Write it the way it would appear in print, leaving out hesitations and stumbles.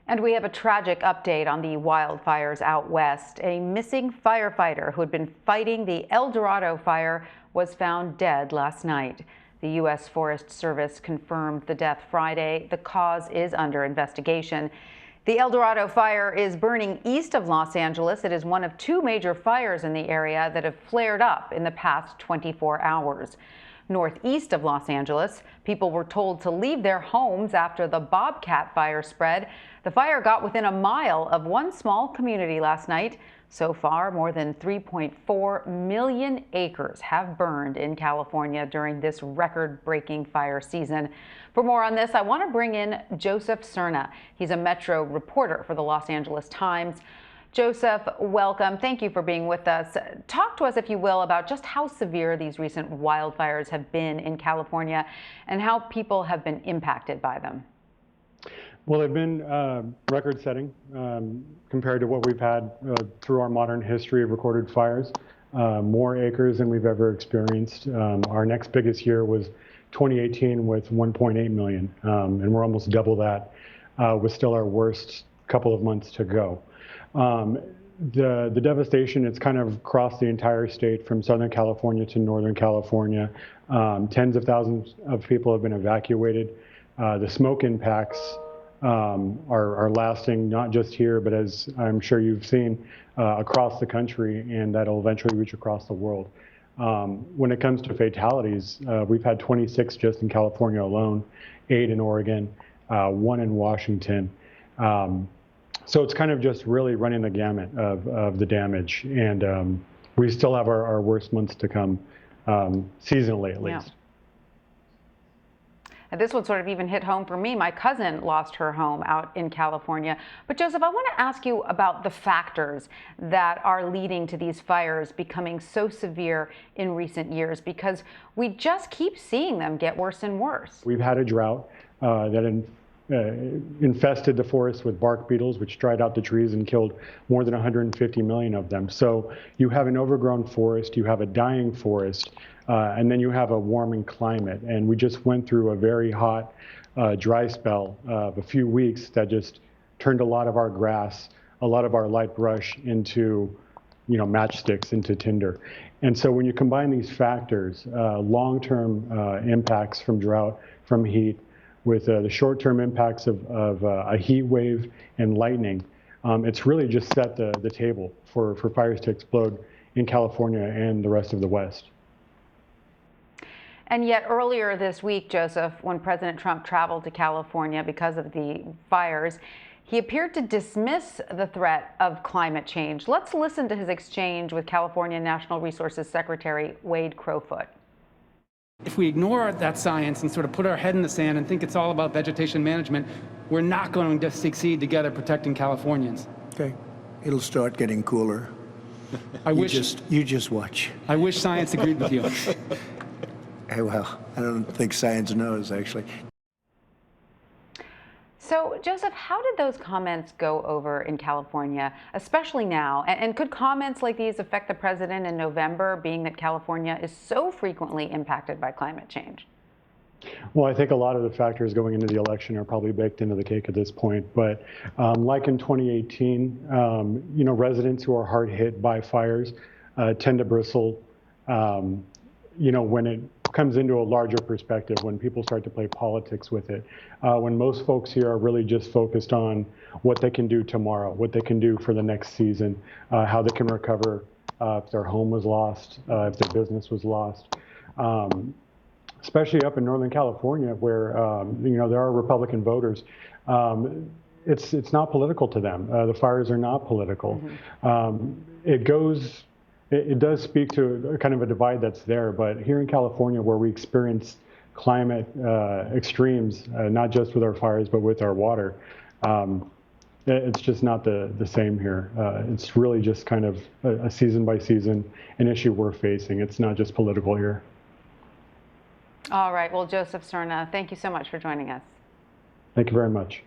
And we have a tragic update on the wildfires out west. A missing firefighter who had been fighting the El Dorado fire was found dead last night. The U.S. Forest Service confirmed the death Friday. The cause is under investigation. The El Dorado fire is burning east of Los Angeles. It is one of two major fires in the area that have flared up in the past 24 hours. Northeast of Los Angeles, people were told to leave their homes after the Bobcat fire spread. The fire got within a mile of one small community last night. So far, more than 3.4 million acres have burned in California during this record-breaking fire season. For more on this, I want to bring in Joseph Serna. He's a Metro reporter for the Los Angeles Times. Joseph, welcome. Thank you for being with us. Talk to us, if you will, about just how severe these recent wildfires have been in California and how people have been impacted by them. Well, they've been record-setting compared to what we've had through our modern history of recorded fires. More acres than we've ever experienced. Our next biggest year was 2018 with 1.8 million, and we're almost double that with still our worst couple of months to go. The devastation, it's kind of crossed the entire state from Southern California to Northern California. Tens of thousands of people have been evacuated. The smoke impacts are lasting not just here, but as I'm sure you've seen across the country, and that'll eventually reach across the world. When it comes to fatalities, we've had 26 just in California alone, 8 in Oregon, 1 in Washington. So it's kind of just really running the gamut of the damage, and we still have our worst months to come, seasonally at least. Yeah. And this one sort of even hit home for me. My cousin lost her home out in California. But Joseph, I want to ask you about the factors that are leading to these fires becoming so severe in recent years, because we just keep seeing them get worse and worse. We've had a drought that infested the forest with bark beetles, which dried out the trees and killed more than 150 million of them. So you have an overgrown forest, you have a dying forest, and then you have a warming climate. And we just went through a very hot, dry spell of a few weeks that just turned a lot of our grass, a lot of our light brush into, matchsticks, into tinder. And so when you combine these factors, long-term impacts from drought, from heat, with the short-term impacts of a heat wave and lightning, it's really just set the table for fires to explode in California and the rest of the West. And yet earlier this week, Joseph, when President Trump traveled to California because of the fires, he appeared to dismiss the threat of climate change. Let's listen to his exchange with California National Resources Secretary Wade Crowfoot. If we ignore that science and sort of put our head in the sand and think it's all about vegetation management, we're not going to succeed together protecting Californians. Okay. It'll start getting cooler. You just watch. I wish science agreed with you. Well, I don't think science knows, actually. So, Joseph, how did those comments go over in California, especially now? And could comments like these affect the president in November, being that California is so frequently impacted by climate change? Well, I think a lot of the factors going into the election are probably baked into the cake at this point. But like in 2018, residents who are hard hit by fires tend to bristle, when it comes into a larger perspective, when people start to play politics with it, when most folks here are really just focused on what they can do tomorrow, what they can do for the next season, how they can recover if their home was lost, if their business was lost. Especially up in Northern California, where there are Republican voters, it's not political to them. The fires are not political. Mm-hmm. It does speak to kind of a divide that's there, but here in California, where we experience climate extremes, not just with our fires, but with our water, it's just not the same here. It's really just kind of a season by season, an issue we're facing. It's not just political here. All right. Well, Joseph Serna, thank you so much for joining us. Thank you very much.